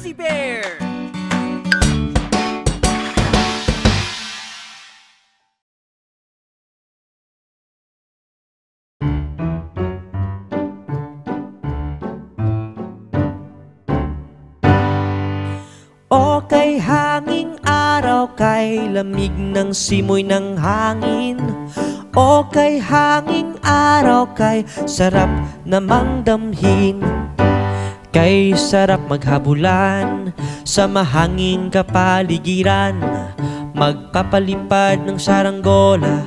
Fuzzy Bear! O kay hanging araw, kay lamig ng simoy ng hangin. O kay hanging araw, kay sarap namang damhin. Kay sarap maghabulan sa mahanging kapaligiran, magpapalipad ng saranggola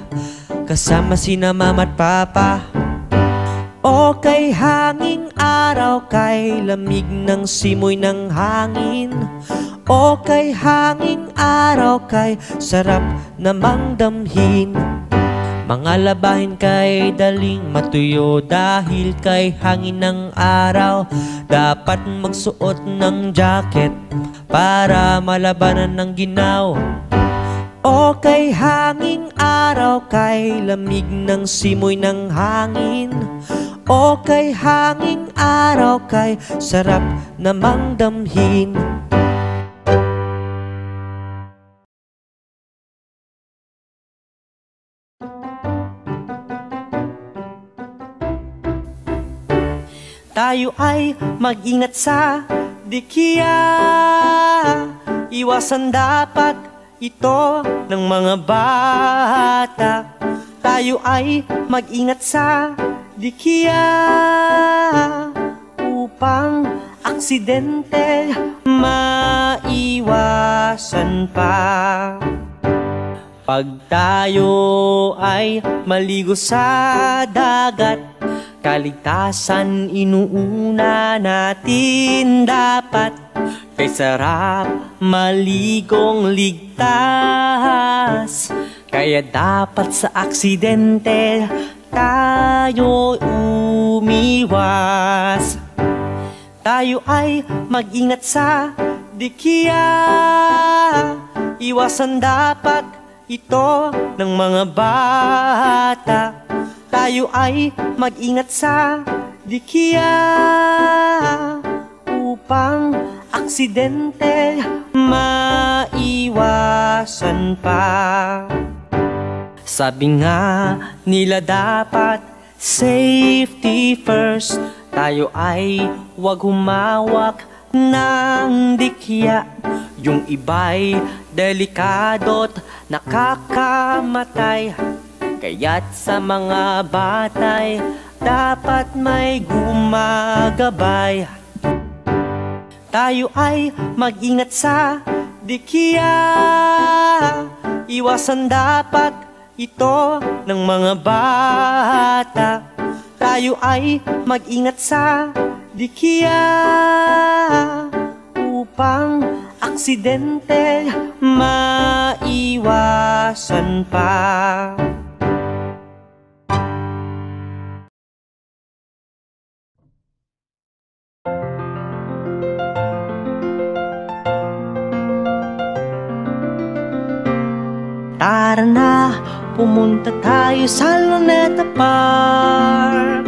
kasama sina mama at papa. O kay hanging araw, kay lamig ng simoy ng hangin. O kay hanging araw, kay sarap namang damhin. Mga labahin kay daling matuyo dahil kay hangin ng araw. Dapat magsuot ng jacket para malabanan ng ginaw. O kay hanging araw, kay lamig ng simoy ng hangin. O kay hanging araw, kay sarap namang damhin. Tayo ay mag-ingat sa dikiya. Iwasan dapat ito ng mga bata. Tayo ay mag-ingat sa dikiya upang aksidente maiwasan pa. Pag tayo ay maligo sa dagat, kaligtasan inuuna natin dapat. Kay sarap maligong ligtas, kaya dapat sa aksidente tayo umiwas. Tayo ay mag-ingat sa dikiya. Iwasan dapat ito ng mga bata. Tayo ay mag-ingat sa dikiya upang aksidente maiwasan pa. Sabi nga nila dapat safety first. Tayo ay huwag humawak ng dikiya. Yung iba'y delikado't nakakamatay. Kaya't sa mga batay dapat may gumagabay. Tayo ay mag-ingat sa dikiya. Iwasan dapat ito ng mga bata. Tayo ay mag-ingat sa dikiya upang aksidente maiwasan pa. Tara na, pumunta tayo sa Luneta Park,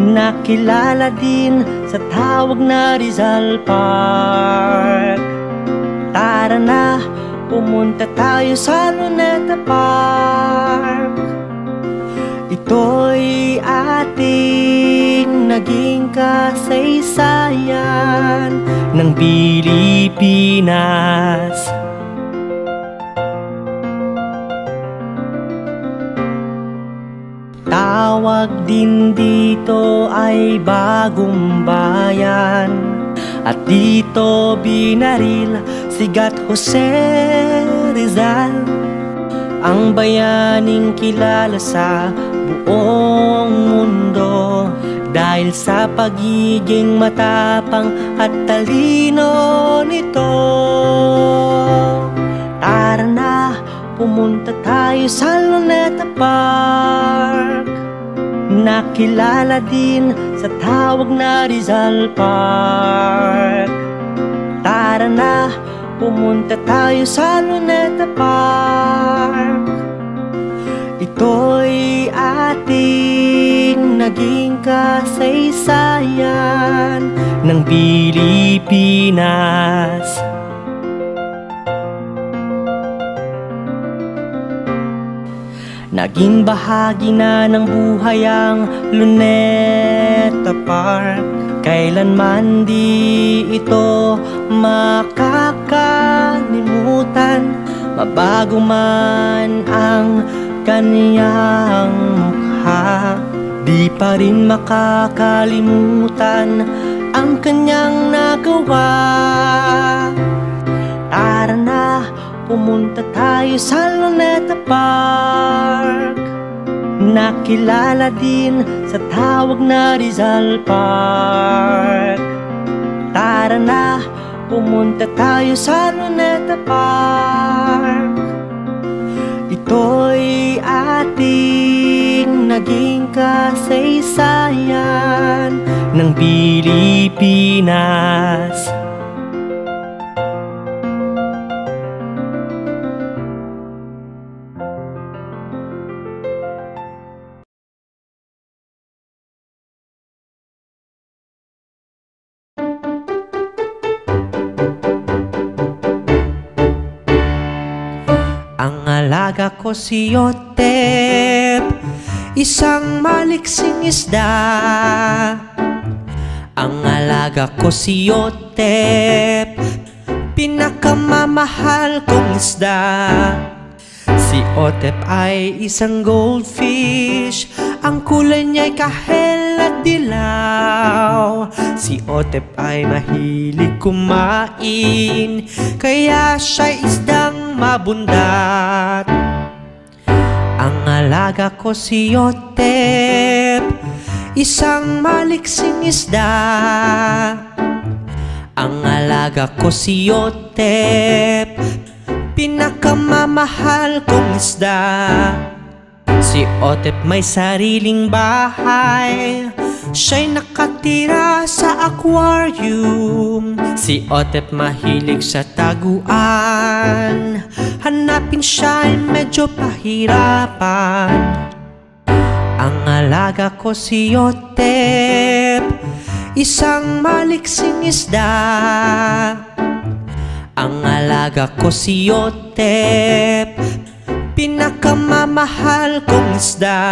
nakilala din sa tawag na Rizal Park. Tara na, pumunta tayo sa Luneta Park. Ito'y ating naging kasaysayan ng Pilipinas. Tawag din dito ay Bagong Bayan, at dito binaril si Gat Jose Rizal, ang bayaning kilala sa buong mundo dahil sa pagiging matapang at talino nito. Tara na, pumunta tayo sa Luneta Park, nakilala din sa tawag na Rizal Park. Tara na, pumunta tayo sa Luneta Park. Ito'y ating naging kasaysayan ng Pilipinas. Naging bahagi na ng buhay ang Luneta Park. Kailanman di ito makakalimutan, mabago man ang kaniyang mukha. Di pa rin makakalimutan ang kanyang nagawa. Tara na, pumunta tayo sa Luneta Park, nakilala din sa tawag na Rizal Park. Tara na, pumunta tayo sa Luneta Park. Ito'y ating naging kasaysayan ng Pilipinas. Ang alaga ko si Otep, isang maliksing isda. Ang alaga ko si Otep, pinakamamahal kong isda. Si Otep ay isang goldfish, ang kulay niya'y kahel at dilaw. Si Otep ay mahilig kumain, kaya siya'y isdang mabundat. Ang alaga ko si Otep, isang maliksing isda. Ang alaga ko si Otep, pinakamamahal kong isda. Si Otep may sariling bahay, siya'y nakatira sa aquarium. Si Otep mahilig sa taguan, hanapin siya'y medyo pahirapan. Ang alaga ko si Otep, isang maliksing isda. Ang alaga ko si Otep, pinakamamahal kong isda.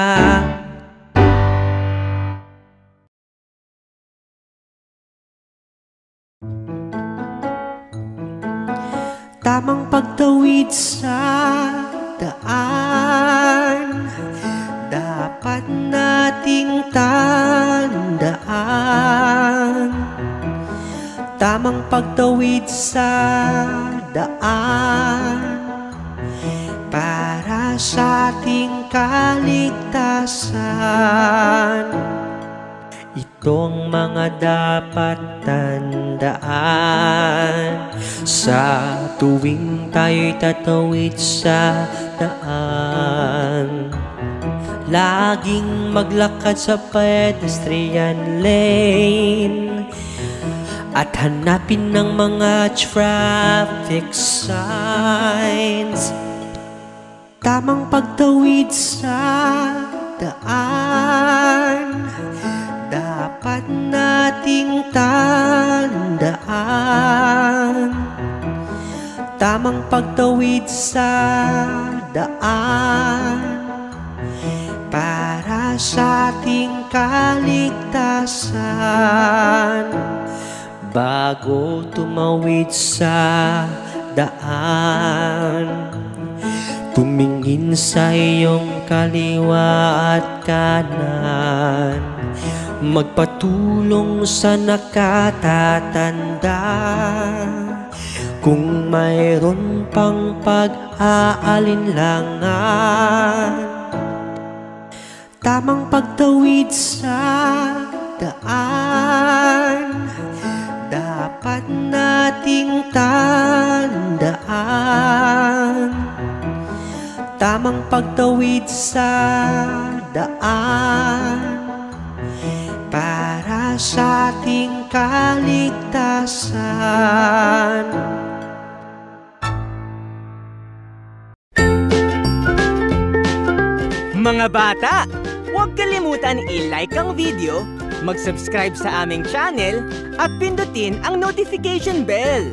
Tamang pagtawid sa daan, dapat nating tandaan. Tamang pagtawid sa daan, para sa ating kaligtasan. Itong mga dapat tandaan sa tuwing tayo'y tatawid sa daan. Laging maglakad sa pedestrian lane at hanapin ng mga traffic signs. Tamang pagtawid sa daan, dapat nating tandaan. Tamang pagtawid sa daan, para sa ating kaligtasan. Bago tumawid sa daan, tumingin sa iyong kaliwa at kanan. Magpatulong sa nakatatanda, kung mayroon pang pag-aalinlangan. Tamang pagtawid sa daan, dapat nating tandaan. Tamang pagtawid sa daan, para sa ating kaligtasan. Mga bata, huwag kalimutan i-like ang video mag-subscribe sa aming channel at pindutin ang notification bell.